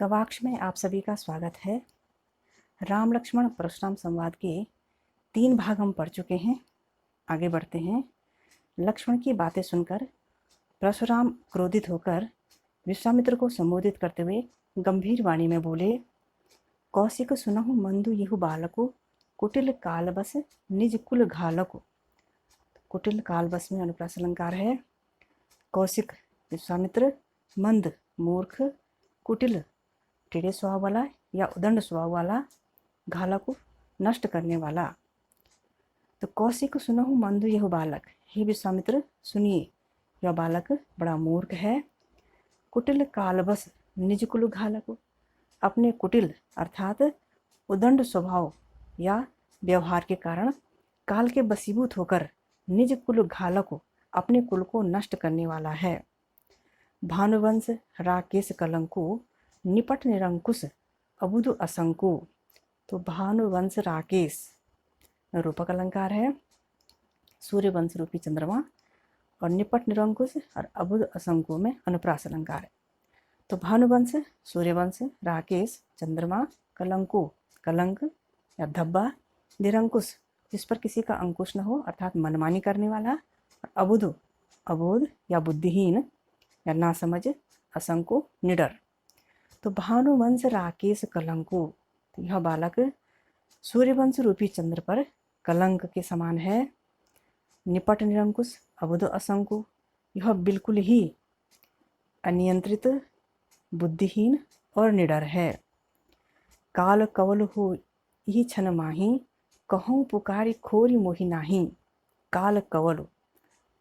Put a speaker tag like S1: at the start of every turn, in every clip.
S1: गवाक्ष में आप सभी का स्वागत है। राम लक्ष्मण परशुराम संवाद के 3 भाग हम पढ़ चुके हैं। आगे बढ़ते हैं। लक्ष्मण की बातें सुनकर परशुराम क्रोधित होकर विश्वामित्र को संबोधित करते हुए गंभीर वाणी में बोले, कौशिक सुनहु मंदु यहु बालको, कुटिल कालबस निज कुल घालको। कुटिल कालबस में अनुप्रास अलंकार है। कौशिक विश्वामित्र, मंद मूर्ख, कुटिल टेढ़े स्वभाव वाला या उदंड स्वभाव वाला, घाला को नष्ट करने वाला। तो कौशिक सुनहु मंदु यह बालक, हे विश्वामित्र सुनिए, यह बालक बड़ा मूर्ख है। कुटिल कालबस निज कुल घालक, अपने कुटिल अर्थात उदंड स्वभाव या व्यवहार के कारण काल के बसीभूत होकर निज कुल घालक, अपने कुल को नष्ट करने वाला है। भानुवंश राकेश कलंको, निपट निरंकुश अबुध असंको। तो भानुवंश राकेश रूपक अलंकार है। सूर्यवंश रूपी चंद्रमा और निपट निरंकुश और अबुध असंको में अनुप्रास अलंकार है। तो भानुवंश सूर्यवंश, राकेश चंद्रमा, कलंको कलंक या धब्बा, निरंकुश जिस पर किसी का अंकुश न हो अर्थात मनमानी करने वाला, और अबुध अबोध या बुद्धिहीन या नासमझ, असंको निडर। तो भानुवंश राकेश कलंको, तो यह बालक सूर्यवंश रूपी चंद्र पर कलंक के समान है। निपट निरंकुश अबुध असंको, यह बिल्कुल ही अनियंत्रित, बुद्धिहीन और निडर है। काल कवल हो ही छन माही, कहूँ पुकारी खोरी मोहि नाही। काल कवल,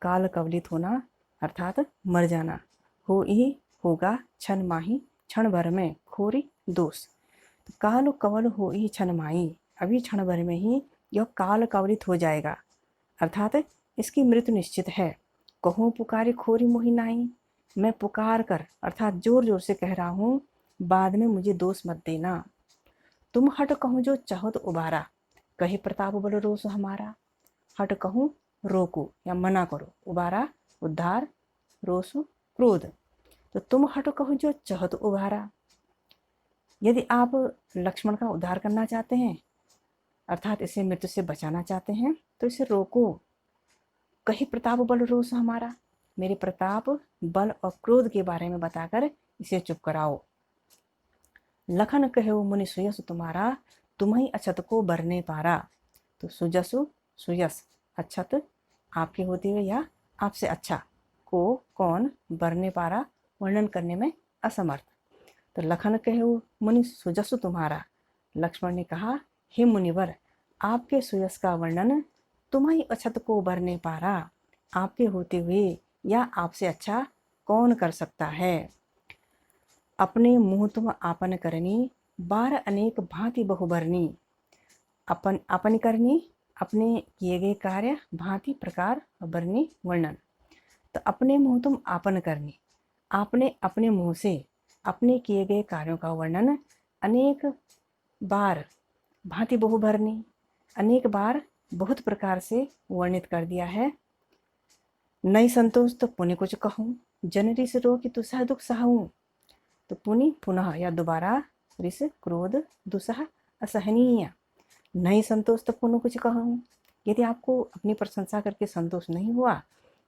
S1: काल कवलित होना अर्थात मर जाना, हो ही होगा, छन माही क्षण भर में, खोरी दोष। तो काल कवल हो ही क्षण माही, अभी क्षण भर में ही यह काल कवलित हो जाएगा अर्थात इसकी मृत्यु निश्चित है। कहूँ पुकारी खोरी मोहि नाही, मैं पुकार कर अर्थात जोर जोर से कह रहा हूँ, बाद में मुझे दोष मत देना। तुम हट कहूँ जो चाहो तो उबारा, कहे प्रताप बल रोष हमारा। हट कहूँ रोको या मना करो, उबारा उद्धार, रोष क्रोध। तो तुम हट कहो जो चाहो तो उबारा। यदि आप लक्ष्मण का उद्धार करना चाहते हैं अर्थात इसे मृत्यु से बचाना चाहते हैं तो इसे रोको। कही प्रताप बल रोष हमारा, मेरे प्रताप बल और क्रोध के बारे में बताकर इसे चुप कराओ। लखन कहो मुनि सुयस तुम्हारा, तुम्हें अछत को बरने पारा। तो सुजसु सुयस अछत आपके होते हुए या आपसे अच्छा, को कौन, बरने पारा वर्णन करने में असमर्थ। तो लखन कहो मुनि सुजसु तुम्हारा, लक्ष्मण ने कहा, हे मुनिवर आपके सुयस का वर्णन तुम्हें अछत को बरने पारा, आपके होते हुए या आपसे अच्छा कौन कर सकता है। अपने मुँह तुम आपन करनी, बार अनेक भांति बहुबरनी। अपन करनी अपने किए गए कार्य, भांति प्रकार और बरनी वर्णन। तो अपने मुँह तुम आपन करनी, आपने अपने मुँह से अपने किए गए कार्यों का वर्णन अनेक बार, भांति बहुभरनी अनेक बार बहुत प्रकार से वर्णित कर दिया है। नई संतोष तो पुण्य कुछ कहूँ, जनरी से रो कि तुसह दुख सहूँ। तो पुण्य पुनः या दोबारा, रिस क्रोध, दुसह असहनीय। नई संतोष तो पुनः कुछ कहूँ, यदि आपको अपनी प्रशंसा करके संतोष नहीं हुआ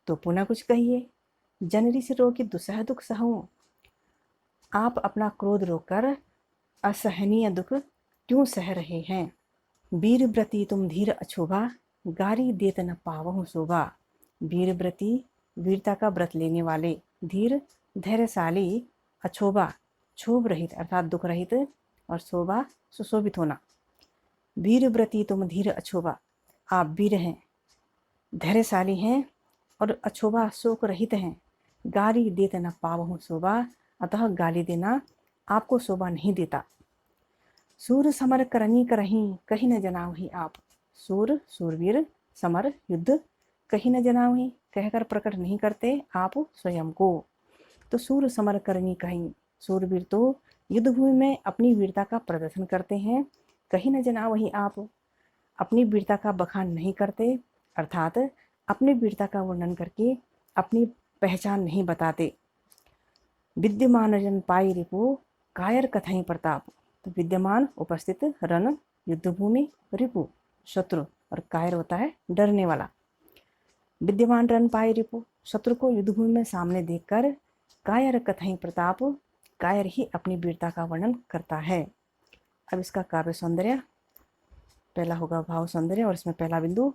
S1: तो पुनः कुछ कहिए। जनरी से रो कि दुसह दुख सहूँ, आप अपना क्रोध रोककर असहनीय दुख क्यों सह रहे हैं। वीर व्रती तुम धीर अछोभा, गारी देत न पावहु शोभा। वीर व्रती वीरता का व्रत लेने वाले, धीर धैर्यशाली, अछोभा क्षोभ रहित अर्थात दुख रहित, और शोभा सुशोभित होना। वीर व्रती तुम धीर अछोभा, आप वीर हैं, धैर्यशाली हैं और अछोभा शोक रहित हैं। गाली देत न पावहु शोभा, अतः गाली देना आपको शोभा नहीं देता। सूर समर करनी करहीं, कहीं न जनावही आप। सूर सूरवीर, समर युद्ध, कहीं न जनावही कहकर प्रकट नहीं करते आप स्वयं को। तो सूर समर करनी कहीं, सूरवीर तो युद्ध भूमि में अपनी वीरता का प्रदर्शन करते हैं। कहीं न जनावही आप, अपनी वीरता का बखान नहीं करते अर्थात अपनी वीरता का वर्णन करके अपनी पहचान नहीं बताते। विद्यमान जन पाई रिपु, कायर कथई प्रताप, तो विद्यमान उपस्थित रण युद्धभूमि रिपु शत्रु, और कायर होता है डरने वाला। विद्यमान रण पाए रिपु, शत्रु को युद्धभूमि में सामने देखकर कायर कथई प्रताप, कायर ही अपनी वीरता का वर्णन करता है। अब इसका काव्य सौंदर्य, पहला होगा भाव सौंदर्य, और इसमें पहला बिंदु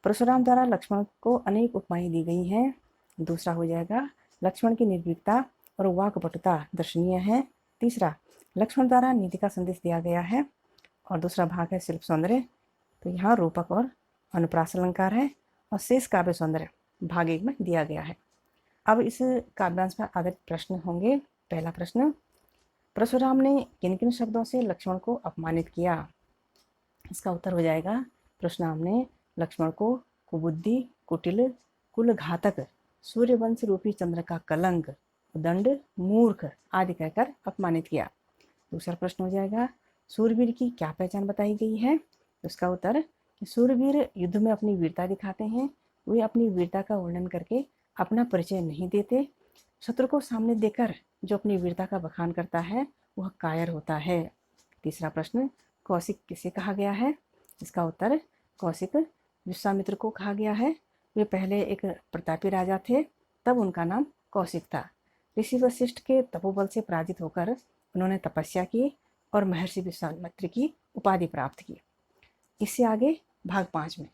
S1: परशुराम द्वारा लक्ष्मण को अनेक उपमाएं दी गई हैं। दूसरा हो जाएगा लक्ष्मण की निर्भीकता और वाक्पटुता दर्शनीय है। तीसरा, लक्ष्मण द्वारा नीति का संदेश दिया गया है। और दूसरा भाग है शिल्प सौंदर्य, तो यहाँ रूपक और अनुप्रास अलंकार है। और शेष काव्य सौंदर्य भाग 1 में दिया गया है। अब इस काव्यांश पर आधारित प्रश्न होंगे। पहला प्रश्न, परशुराम ने किन किन शब्दों से लक्ष्मण को अपमानित किया? इसका उत्तर हो जाएगा, परशुराम ने लक्ष्मण को कुबुद्धि, कुटिल, कुलघातक, सूर्यवंश रूपी चंद्र का कलंक, दंड, मूर्ख आदि कहकर अपमानित किया। दूसरा प्रश्न हो जाएगा, सूरवीर की क्या पहचान बताई गई है? उसका उत्तर कि सूरवीर युद्ध में अपनी वीरता दिखाते हैं। वे अपनी वीरता का वर्णन करके अपना परिचय नहीं देते। शत्रु को सामने देखकर जो अपनी वीरता का बखान करता है वह कायर होता है। तीसरा प्रश्न, कौशिक किसे कहा गया है? इसका उत्तर, कौशिक विश्वामित्र को कहा गया है। वे पहले एक प्रतापी राजा थे, तब उनका नाम कौशिक था। ऋषि वशिष्ठ के तपोबल से पराजित होकर उन्होंने तपस्या की और महर्षि विश्वामित्र की उपाधि प्राप्त की। इससे आगे भाग 5 में